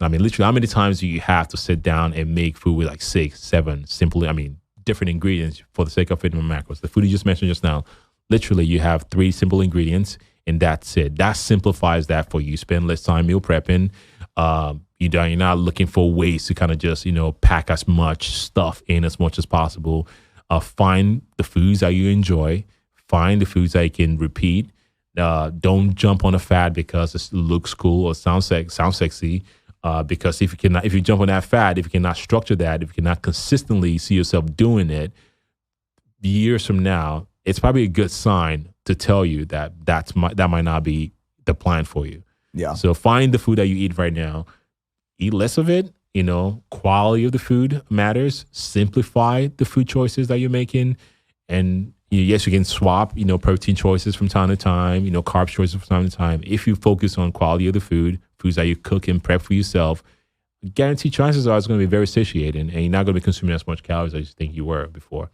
I mean, literally, how many times do you have to sit down and make food with like 6, 7 simply, I mean, different ingredients for the sake of fitting my macros? The food you just mentioned just now, literally, you have 3 simple ingredients and that's it. That simplifies that for you. Spend less time meal prepping. You're not looking for ways to kind of just, pack as much stuff in as much as possible. Find the foods that you enjoy. Find the foods that you can repeat. Don't jump on a fad because it looks cool or sounds sexy. Because if you jump on that fad, if you cannot structure that, if you cannot consistently see yourself doing it, years from now, it's probably a good sign to tell you that might not be the plan for you. Yeah. So find the food that you eat right now. Eat less of it. Quality of the food matters. Simplify the food choices that you're making, and yes, you can swap, protein choices from time to time, carb choices from time to time. If you focus on quality of the foods that you cook and prep for yourself, guaranteed chances are it's going to be very satiating, and you're not going to be consuming as much calories as you think you were before.